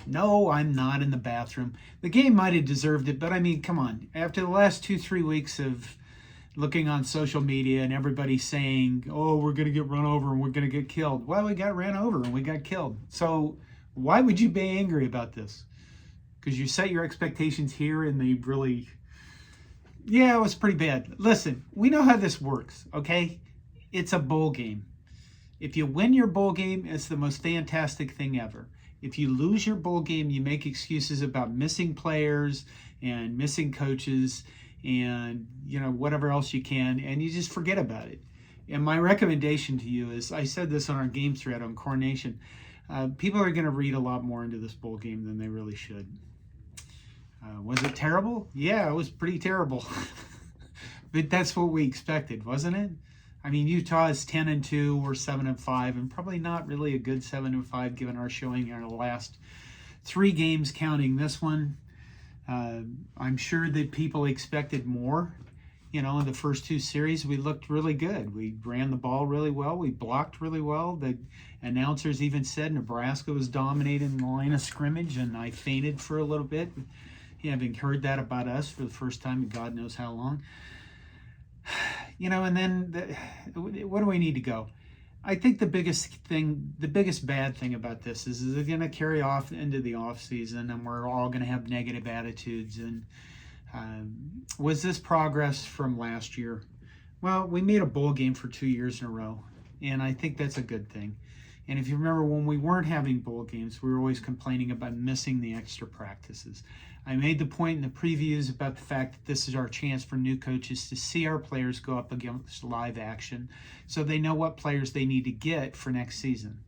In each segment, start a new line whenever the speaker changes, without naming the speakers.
No, I'm not in the bathroom. The game might have deserved it, but I mean, come on. After the last 2-3 weeks of looking on social media and everybody saying, oh, we're going to get run over and we're going to get killed. Well, we got ran over and we got killed. So why would you be angry about this? Because you set your expectations here and they really, yeah, it was pretty bad. Listen, we know how this works, okay? It's a bowl game. If you win your bowl game, it's the most fantastic thing ever. If you lose your bowl game, you make excuses about missing players and missing coaches and, you know, whatever else you can, and you just forget about it. And my recommendation to you is, I said this on our game thread on Coronation, people are going to read a lot more into this bowl game than they really should. Was it terrible? Yeah, it was pretty terrible. But that's what we expected, wasn't it? I mean, Utah is 10-2, we're 7-5, and probably not really a good 7-5 given our showing in our last 3 games, counting this one. I'm sure that people expected more. You know, in the first 2 series, we looked really good. We ran the ball really well. We blocked really well. The announcers even said Nebraska was dominating the line of scrimmage, and I fainted for a little bit, having heard that about us for the first time in God knows how long. You know, and then what do we need to go? I think the biggest bad thing about this is they're going to carry off into the off season, and we're all going to have negative attitudes. And was this progress from last year? Well, we made a bowl game for 2 years in a row, and I think that's a good thing. And if you remember, when we weren't having bowl games, we were always complaining about missing the extra practices. I made the point in the previews about the fact that this is our chance for new coaches to see our players go up against live action so they know what players they need to get for next season.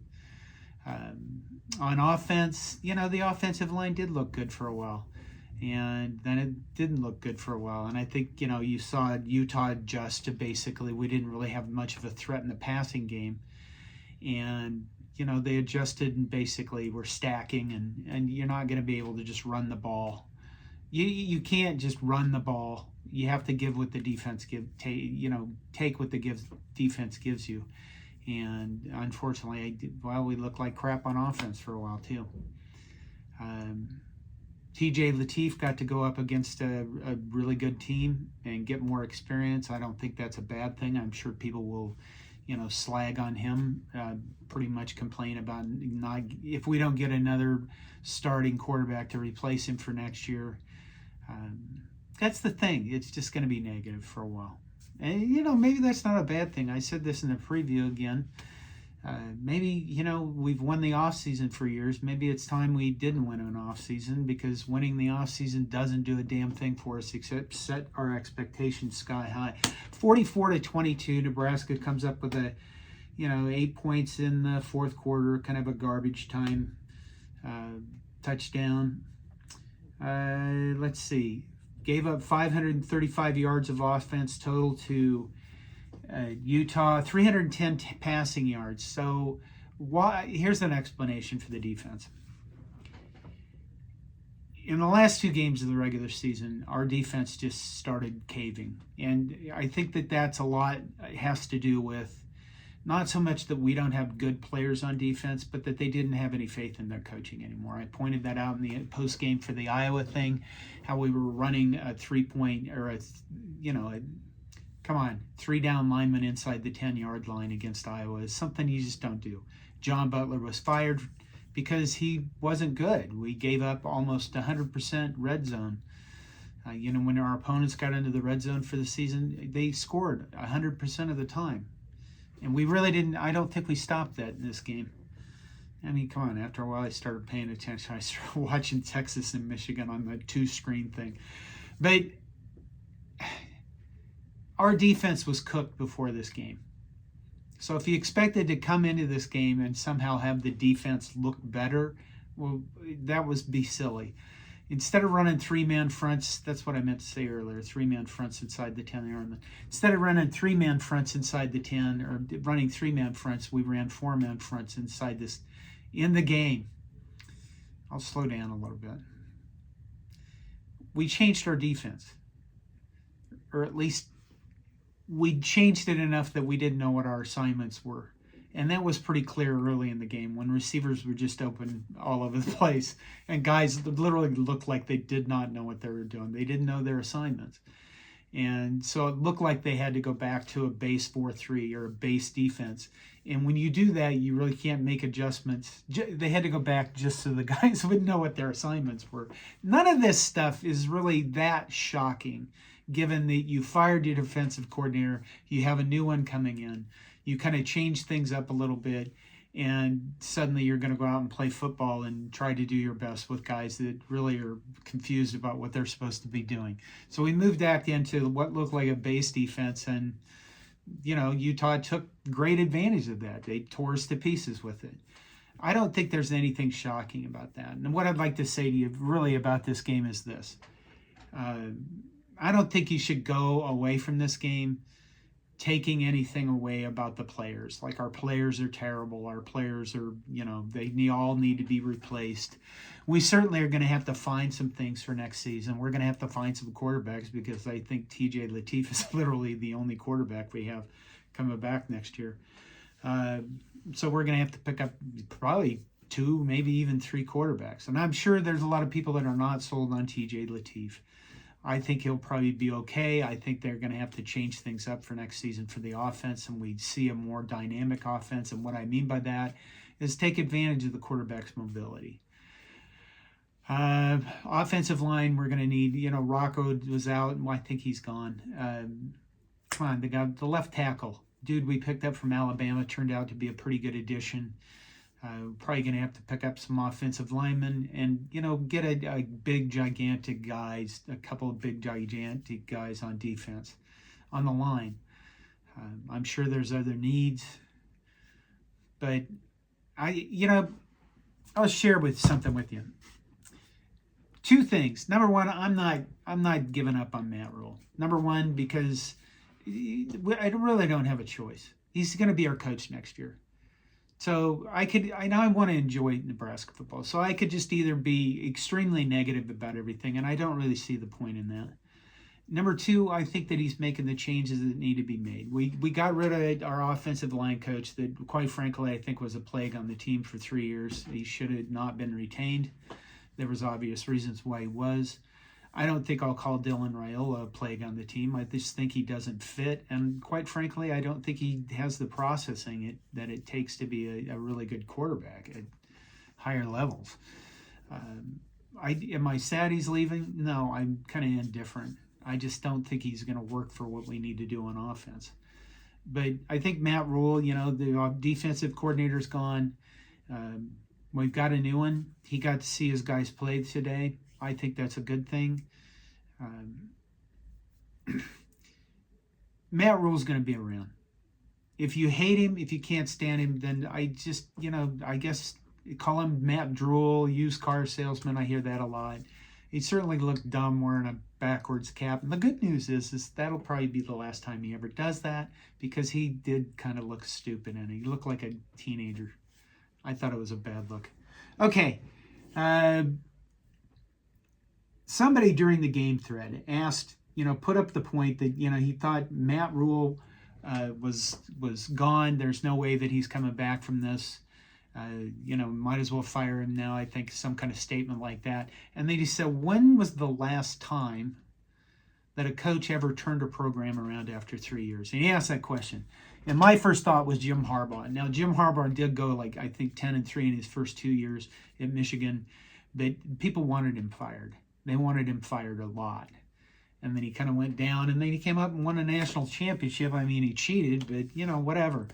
On offense, you know, the offensive line did look good for a while, and then it didn't look good for a while. And I think, you know, you saw Utah adjust to basically we didn't really have much of a threat in the passing game. And, you know, they adjusted and basically were stacking, and you're not going to be able to just run the ball. You can't just run the ball. You have to give what the defense take what the defense gives you. And unfortunately, we looked like crap on offense for a while too. TJ Lateef got to go up against a really good team and get more experience. I don't think that's a bad thing. I'm sure people will, you know, slag on him, pretty much complain about not if we don't get another starting quarterback to replace him for next year. That's the thing. It's just going to be negative for a while. And, you know, maybe that's not a bad thing. I said this in the preview again. Maybe, you know, we've won the offseason for years. Maybe it's time we didn't win an offseason, because winning the offseason doesn't do a damn thing for us except set our expectations sky high. 44-22, Nebraska comes up with 8 points in the fourth quarter, kind of a garbage time touchdown. Let's see. Gave up 535 yards of offense total to Utah, 310 passing yards. So here's an explanation for the defense. In the last 2 games of the regular season, our defense just started caving. And I think that's a lot has to do with not so much that we don't have good players on defense, but that they didn't have any faith in their coaching anymore. I pointed that out in the post game for the Iowa thing, how we were running a 3-point or 3 down linemen inside the 10-yard line against Iowa is something you just don't do. John Butler was fired because he wasn't good. We gave up almost 100% red zone. When our opponents got into the red zone for the season, they scored 100% of the time. And we really didn't, I don't think we stopped that in this game. I mean, come on, after a while I started paying attention. I started watching Texas and Michigan on the 2-screen thing. But our defense was cooked before this game. So if you expected to come into this game and somehow have the defense look better, well, that would be silly. Instead of running 3-man fronts, that's what I meant to say earlier, 3-man fronts inside the 10-yard line. Instead of running 3-man fronts inside the 10, or running 3-man fronts, we ran 4-man fronts inside this in the game. I'll slow down a little bit. We changed our defense, or at least we changed it enough that we didn't know what our assignments were. And that was pretty clear early in the game when receivers were just open all over the place. And guys literally looked like they did not know what they were doing. They didn't know their assignments. And so it looked like they had to go back to a base 4-3 or a base defense. And when you do that, you really can't make adjustments. They had to go back just so the guys would know what their assignments were. None of this stuff is really that shocking, given that you fired your defensive coordinator, you have a new one coming in, you kind of change things up a little bit, and suddenly you're going to go out and play football and try to do your best with guys that really are confused about what they're supposed to be doing. So we moved back into what looked like a base defense, and Utah took great advantage of that. They tore us to pieces with it. I don't think there's anything shocking about that. And what I'd like to say to you really about this game is this. I don't think you should go away from this game taking anything away about the players. Like, our players are terrible. Our players are, they all need to be replaced. We certainly are going to have to find some things for next season. We're going to have to find some quarterbacks, because I think TJ Lateef is literally the only quarterback we have coming back next year. So we're going to have to pick up probably 2, maybe even 3 quarterbacks. And I'm sure there's a lot of people that are not sold on TJ Lateef. I think he'll probably be okay. I think they're going to have to change things up for next season for the offense, and we see a more dynamic offense. And what I mean by that is take advantage of the quarterback's mobility. Offensive line, we're going to need, Rocco was out, and I think he's gone. Come on, the left tackle. Dude we picked up from Alabama turned out to be a pretty good addition. Probably going to have to pick up some offensive linemen and, get a big, gigantic guys, a couple of big, gigantic guys on defense, on the line. I'm sure there's other needs. But, I'll share something with you. 2 things. Number one, I'm not giving up on Matt Rhule. Number one, because I really don't have a choice. He's going to be our coach next year. So I want to enjoy Nebraska football. So I could just either be extremely negative about everything, and I don't really see the point in that. Number 2, I think that he's making the changes that need to be made. We got rid of our offensive line coach that, quite frankly, I think was a plague on the team for 3 years. He should have not been retained. There was obvious reasons why he was. I don't think I'll call Dylan Raiola a plague on the team. I just think he doesn't fit. And quite frankly, I don't think he has the processing that it takes to be a really good quarterback at higher levels. Am I sad he's leaving? No, I'm kind of indifferent. I just don't think he's going to work for what we need to do on offense. But I think Matt Rhule, the defensive coordinator's gone. We've got a new one. He got to see his guys play today. I think that's a good thing. Matt Rhule's going to be around. If you hate him, if you can't stand him, then I just, I guess call him Matt Rhule, used car salesman. I hear that a lot. He certainly looked dumb wearing a backwards cap. And the good news is that'll probably be the last time he ever does that, because he did kind of look stupid and he looked like a teenager. I thought it was a bad look. Okay. Somebody during the game thread asked, put up the point that, he thought Matt Rhule was gone. There's no way that he's coming back from this. Might as well fire him now. I think some kind of statement like that. And they just said, when was the last time that a coach ever turned a program around after 3 years? And he asked that question. And my first thought was Jim Harbaugh. Now, Jim Harbaugh did go 10-3 in his first 2 years at Michigan, but people wanted him fired. They wanted him fired a lot. And then he kind of went down, and then he came up and won a national championship. I mean, he cheated, but, whatever.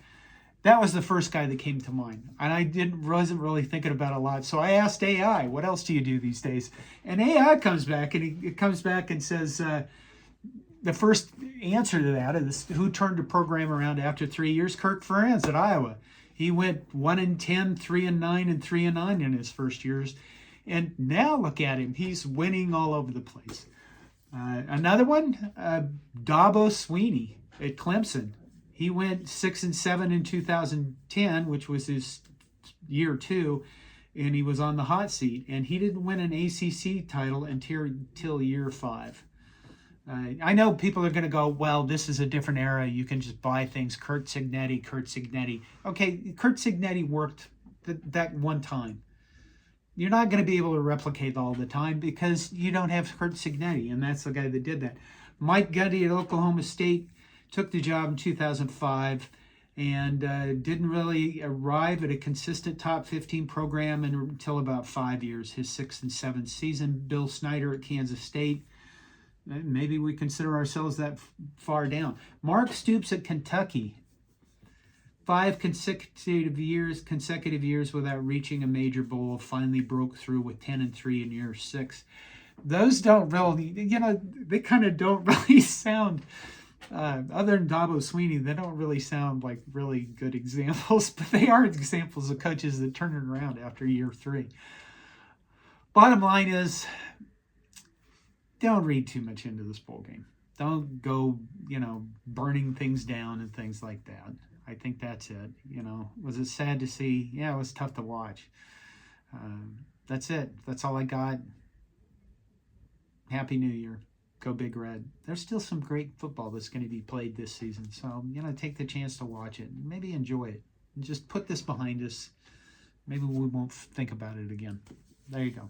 That was the first guy that came to mind. And I wasn't really thinking about it a lot. So I asked AI, what else do you do these days? And AI comes back, and he comes back and says, the first answer to that is, who turned the program around after 3 years? Kirk Ferentz at Iowa. He went 1-10, 3-9, and 3-9 in his first years. And now look at him. He's winning all over the place. Another one, Dabo Sweeney at Clemson. He went 6-7 in 2010, which was his year 2, and he was on the hot seat. And he didn't win an ACC title until year 5. I know people are going to go, well, this is a different era. You can just buy things. Kurt Signetti. Okay, Kurt Signetti worked that one time. You're not going to be able to replicate all the time because you don't have Kurt Signetti, and that's the guy that did that. Mike Gundy at Oklahoma State took the job in 2005 and didn't really arrive at a consistent top 15 program until about 5 years, his 6th and 7th season. Bill Snyder at Kansas State. Maybe we consider ourselves that far down. Mark Stoops at Kentucky. 5 consecutive years without reaching a major bowl. Finally broke through with 10-3 in year 6. Those don't really, they kind of don't really sound, other than Dabo Sweeney, they don't really sound like really good examples, but they are examples of coaches that turn it around after year 3. Bottom line is, don't read too much into this bowl game. Don't go, burning things down and things like that. I think that's it. Was it sad to see? Yeah, it was tough to watch. That's it. That's all I got. Happy New Year. Go Big Red. There's still some great football that's going to be played this season. So, take the chance to watch it. Maybe enjoy it. And just put this behind us. Maybe we won't think about it again. There you go.